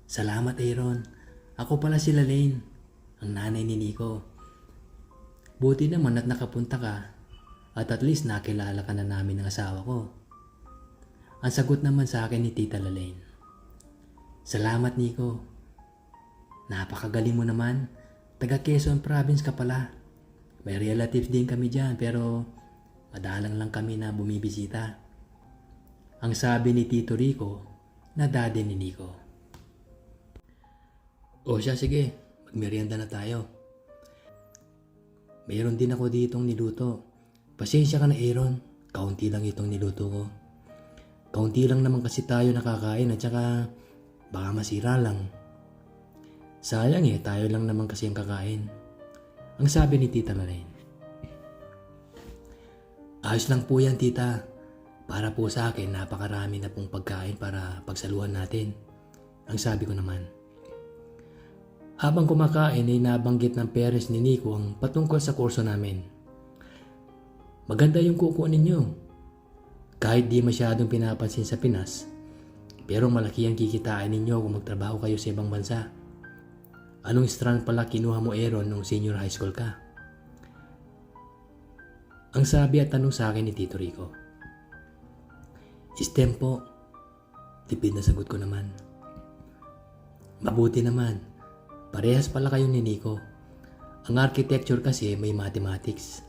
Salamat, Aaron. Ako pala si Lane, ang nanay ni Nico. Buti naman at nakapunta ka at least nakilala ka na namin ng asawa ko. Ang sagot naman sa akin ni Tita Lalaine. Salamat, Nico. Napakagaling mo naman. Taga Quezon Province ka pala. May relatives din kami dyan pero madalang lang kami na bumibisita. Ang sabi ni Tito Rico na daddy ni Nico. O siya, sige, magmerienda na tayo. Mayroon din ako ditong niluto. Pasensya ka na, Aaron. Kaunti lang itong niluto ko. Kaunti lang naman kasi tayo nakakain at saka baka masira lang. Sayang tayo lang naman kasi ang kakain. Ang sabi ni Tita Lalaine. Ayos lang po yan, tita. Para po sa akin, napakarami na pong pagkain para pagsaluhan natin. Ang sabi ko naman. Habang kumakain ay nabanggit ng parents ni Nico ang patungkol sa kurso namin. Maganda yung kuko ninyo. Kahit di masyadong pinapansin sa Pinas, pero malaki ang kikitain ninyo kung magtrabaho kayo sa ibang bansa. Anong strand pala kinuha mo, Aaron, nung senior high school ka? Ang sabi at tanong sa akin ni Tito Rico. STEM po. Tipid na sagot ko naman. Mabuti naman. Parehas pala kayo ni Nico. Ang architecture kasi may mathematics,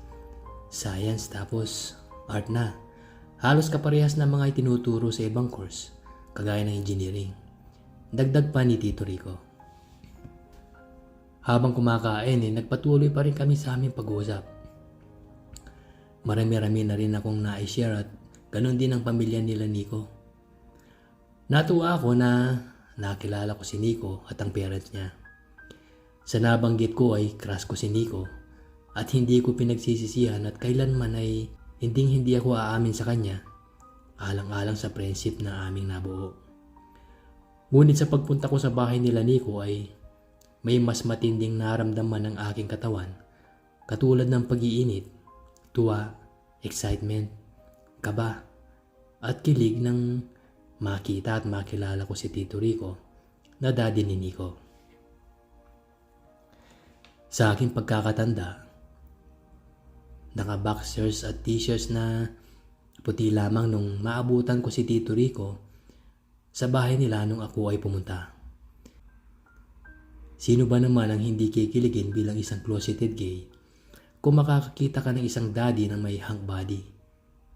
science tapos art na. Halos kaparehas na mga itinuturo sa ibang course, kagaya ng engineering. Dagdag pa ni Tito Rico. Habang kumakain nagpatuloy pa rin kami sa aming pag-uusap. Marami-rami na rin akong na-share at ganun din ang pamilya nila Nico. Natuwa ako na nakilala ko si Nico at ang parents niya. Sa nabanggit ko ay crush ko si Nico at hindi ko pinagsisisihan at kailanman ay hindi ako aamin sa kanya alang-alang sa friendship na aming nabuo. Ngunit sa pagpunta ko sa bahay nila Nico ay may mas matinding naramdaman ng aking katawan katulad ng pag-iinit, tuwa, excitement, kaba at kilig nang makita at makilala ko si Tito Rico na daddy ni Nico. Sa aking pagkakatanda, naka-boxers at t-shirts na puti lamang nung maabutan ko si Tito Rico sa bahay nila nung ako ay pumunta. Sino ba naman ang hindi kikiligin bilang isang closeted gay kung makakakita ka ng isang daddy na may hunk body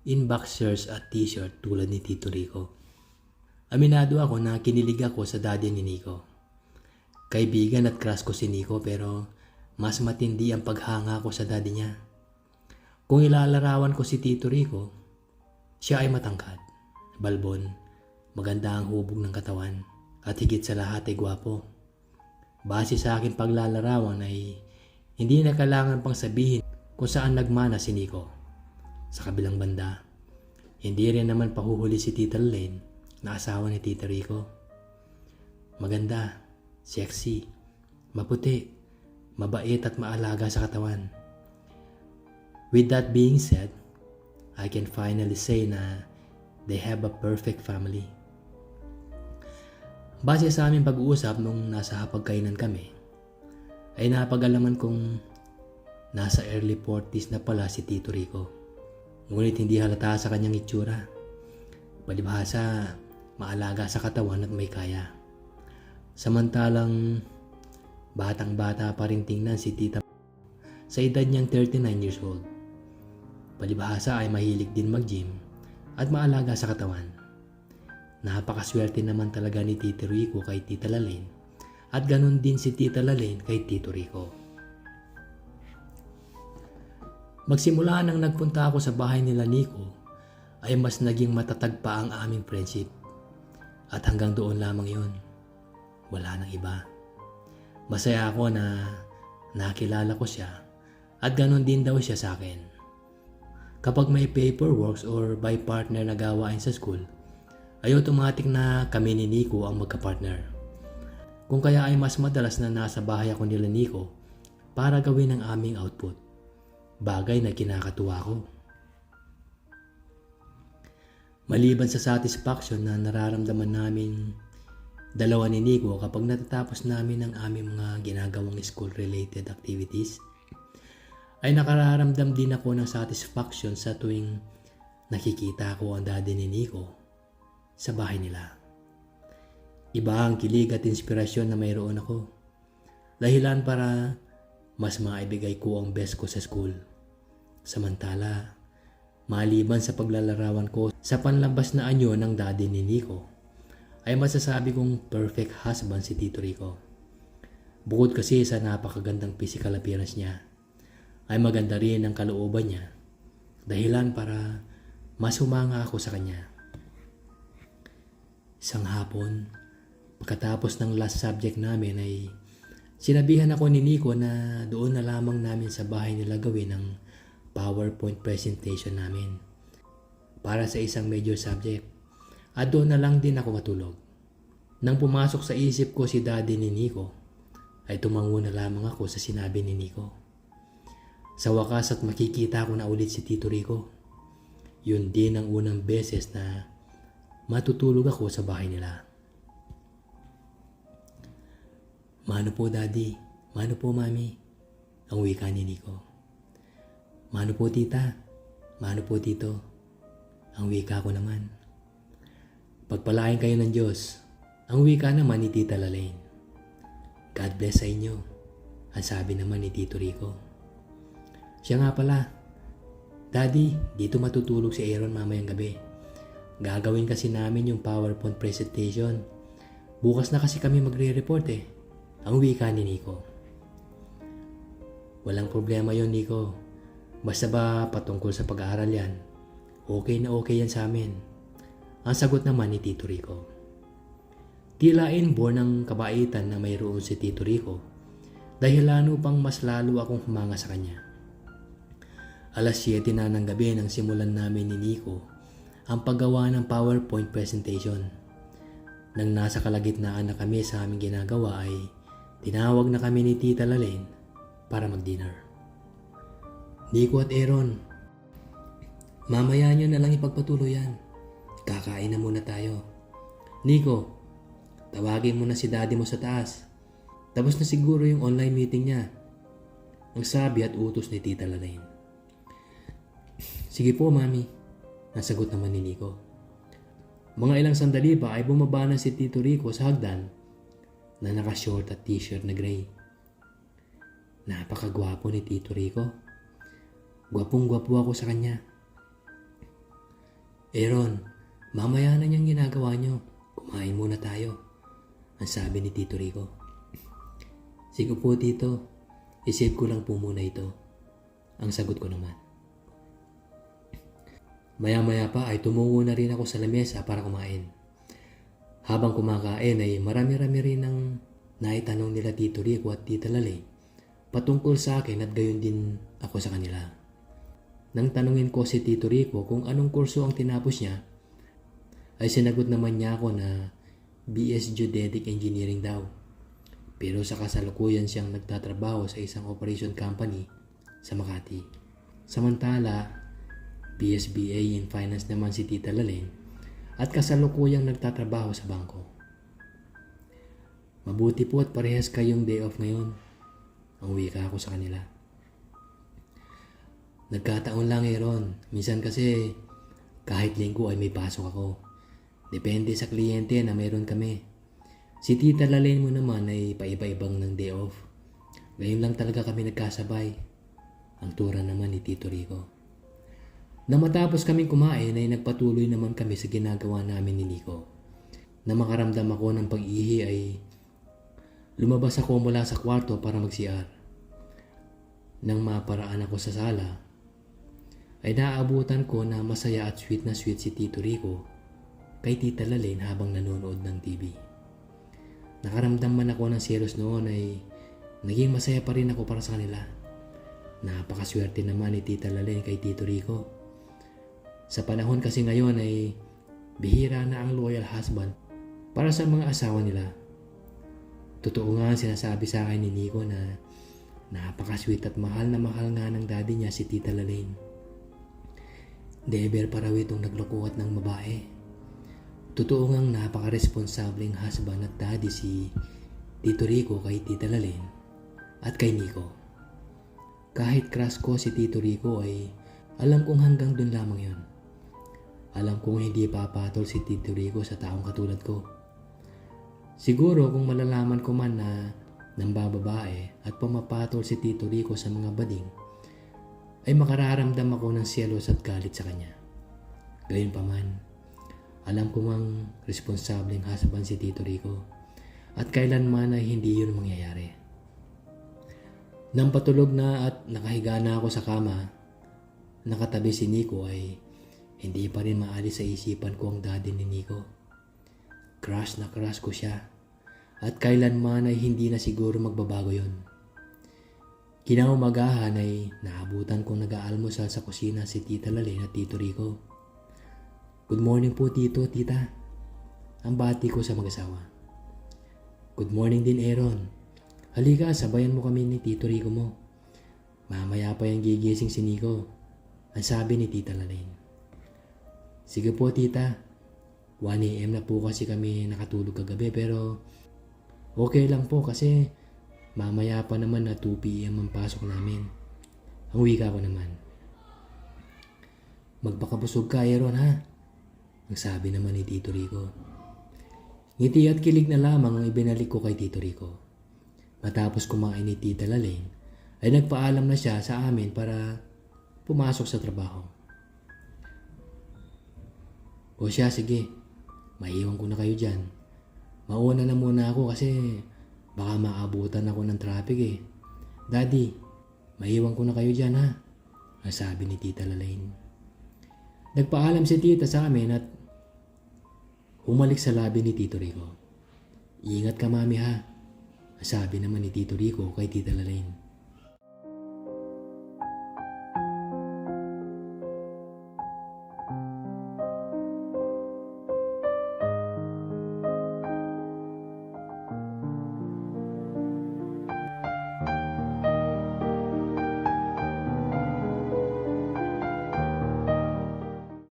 in boxers at t-shirt tulad ni Tito Rico? Aminado ako na kinilig ako sa daddy ni Nico. Kaibigan at crush ko si Nico pero mas matindi ang paghanga ko sa daddy niya. Kung ilalarawan ko si Tito Rico, siya ay matangkad, balbon, maganda ang hubog ng katawan, at higit sa lahat ay gwapo. Base sa aking paglalarawan ay hindi na kailangan pang sabihin kung saan nagmana si Nico. Sa kabilang banda, hindi rin naman pahuhuli si Tita Lalaine na asawa ni Tito Rico. Maganda, sexy, maputi, mabait at maalaga sa katawan. With that being said, I can finally say na they have a perfect family. Base sa aming pag-uusap nung nasa hapagkainan kami, ay napag-alaman kong nasa early 40s na pala si Tito Rico. Ngunit hindi halata sa kanyang itsura. Palibhasa, maalaga sa katawan at may kaya. Samantalang batang-bata pa rin tingnan si Tita sa edad niyang 39 years old. Palibhasa ay mahilig din mag-gym at maalaga sa katawan. Napakaswerte naman talaga ni Tito Rico kay Tita Lalaine at ganun din si Tita Lalaine kay Tito Rico. Magsimula nang nagpunta ako sa bahay nila Nico ay mas naging matatag pa ang aming friendship. At hanggang doon lamang yun. Wala nang iba. Masaya ako na nakilala ko siya at ganun din daw siya sa akin. Kapag may paperwork or by partner na gawain sa school, ay automatic na kami ni Nico ang magka-partner. Kung kaya ay mas madalas na nasa bahay ako nila Nico para gawin ang aming output. Bagay na kinakatuwa ko. Maliban sa satisfaction na nararamdaman namin Dalawa ni Nico kapag natatapos namin ang aming mga ginagawang school-related activities, ay nakararamdam din ako ng satisfaction sa tuwing nakikita ko ang daddy ni Nico sa bahay nila. Iba ang kilig at inspirasyon na mayroon ako. Dahilan para mas maibigay ko ang best ko sa school. Samantala, maliban sa paglalarawan ko sa panlabas na anyo ng daddy ni Nico, ay masasabi kong perfect husband si Tito Rico. Bukod kasi sa napakagandang physical appearance niya, ay maganda rin ang kalooban niya. Dahilan para mas humanga ako sa kanya. Isang hapon, pagkatapos ng last subject namin ay sinabihan ako ni Nico na doon na lamang namin sa bahay nila gawin ang PowerPoint presentation namin para sa isang major subject at doon na lang din ako matulog. Nang pumasok sa isip ko si daddy ni Nico, ay tumango na lamang ako sa sinabi ni Nico. Sa wakas at makikita ko na ulit si Tito Rico. Yun din ang unang beses na matutulog ako sa bahay nila. Mano po daddy, mano po mami, ang wika ni Nico. Mano po tita, mano po tito, ang wika ko naman. Pagpalain kayo ng Diyos, ang wika naman ni Tita Lalaine. God bless sa inyo, ang sabi naman ni Tito Rico. Siya nga pala, Daddy, dito matutulog si Aaron mamayang gabi. Gagawin kasi namin yung PowerPoint presentation. Bukas na kasi kami magre-report eh. Ang wika ni Nico. Walang problema yon Nico. Basta ba patungkol sa pag-aaral yan, okay na okay yan sa amin. Ang sagot naman ni Tito Rico. Tila inborn ng kabaitan na mayroon si Tito Rico dahil lalo pang mas lalo akong humanga sa kanya. Alas 7 na ng gabi nang simulan namin ni Nico ang paggawa ng PowerPoint presentation. Nang nasa kalagitnaan na kami sa aming ginagawa ay tinawag na kami ni Tita Lalaine para mag-dinner. Nico at Aaron, mamaya nyo na lang ipagpatuloy yan. Kakain na muna tayo. Nico, tawagin mo na si daddy mo sa taas. Tapos na siguro yung online meeting niya. Ang sabi at utos ni Tita Lalaine. Sige po, mami. Nasagot naman ni Nico. Mga ilang sandali pa ay bumaba na si Tito Rico sa hagdan na naka-short at t-shirt na gray. Napakagwapo ni Tito Rico. Gwapong-gwapo ako sa kanya. Aaron, mamaya na niyang ginagawa niyo. Kumain muna tayo. Ang sabi ni Tito Rico. Sige po, Tito. Isave ko lang po muna ito. Ang sagot ko naman. Maya-maya pa ay tumungo na rin ako sa lamesa para kumain. Habang kumakain ay marami-rami rin ang naitanong nila Tito Rico at Tita Lalaine patungkol sa akin at gayon din ako sa kanila. Nang tanungin ko si Tito Rico kung anong kurso ang tinapos niya, ay sinagot naman niya ako na BS Geodetic Engineering daw. Pero sa kasalukuyan siyang nagtatrabaho sa isang operation company sa Makati. Samantala, PSBA in Finance naman si Tita Lalaine at kasalukuyang nagtatrabaho sa bangko. Mabuti po at parehas kayong day off ngayon. Ang wika ako sa kanila. Nagkataon lang Aaron. Minsan kasi kahit linggo ay may pasok ako. Depende sa kliyente na mayroon kami. Si Tita Lalaine mo naman ay paiba-ibang ng day off. Ngayon lang talaga kami nagkasabay. Ang tura naman ni Tito Rico. Nang matapos kaming kumain ay nagpatuloy naman kami sa ginagawa namin ni Nico. Nang makaramdam ako ng pag-ihi ay lumabas ako mula sa kwarto para mag-CR. Nang maparaan ako sa sala, ay naaabutan ko na masaya at sweet na sweet si Tito Rico kay Tita Lalaine habang nanonood ng TV. Nakaramdam man ako ng selos noon ay naging masaya pa rin ako para sa kanila. Napakaswerte naman ni Tita Lalaine kay Tito Rico. Sa panahon kasi ngayon ay bihira na ang loyal husband para sa mga asawa nila. Totoo nga sinasabi sa akin ni Nico na napaka-sweet at mahal na mahal nga ng daddy niya si Tita Lalaine. Never pa raw itong naglukuhat ng babae. Totoo ngang napaka-responsableng husband at daddy si Tito Rico kay Tita Lalaine at kay Nico. Kahit crush ko si Tito Rico ay alam kong hanggang dun lamang yon. Alam kong hindi papatol si Tito Rico sa taong katulad ko. Siguro kung malalaman ko man na nambababae at pumapatol si Tito Rico sa mga bading, ay makararamdam ako ng selos at galit sa kanya. Gayunpaman, alam ko mang responsableng husband si Tito Rico at kailanman ay hindi yun mangyayari. Nang patulog na at nakahiga na ako sa kama, nakatabi si Nico ay hindi pa rin maalis sa isipan ko ang daddy ni Nico. Crush na crush ko siya at kailanman ay hindi na siguro magbabago yon. Kinaumagahan ay naabutan kong nag-aalmusal sa kusina si Tita Lalaine at Tito Rico. Good morning po Tito, Tita. Ang bati ko sa mag-asawa. Good morning din Aaron. Halika, sabayan mo kami ni Tito Rico mo. Mamaya pa yung gigising si Nico, ang sabi ni Tita Lalaine. Sige po Tita, 1 AM na po kasi kami nakatulog kagabi pero okay lang po kasi mamaya pa naman na 2 PM ang pasok namin. Ang wika ko naman. Magpakabusog ka Aaron ha? Ang sabi naman ni Tito Rico. Ngiti at kilig na lamang ang ibinalik ko kay Tito Rico. Matapos kumain ni Tita Lalaine, ay nagpaalam na siya sa amin para pumasok sa trabaho. O siya, sige. Maiwan ko na kayo dyan. Mauna na muna ako kasi baka maabutan ako ng traffic eh. Daddy, maiwan ko na kayo dyan ha? Ang sabi ni Tita Lalaine. Nagpaalam si Tita sa amin at humalik sa labi ni Tito Rico. Ingat ka mami ha? Ang sabi naman ni Tito Rico kay Tita Lalaine.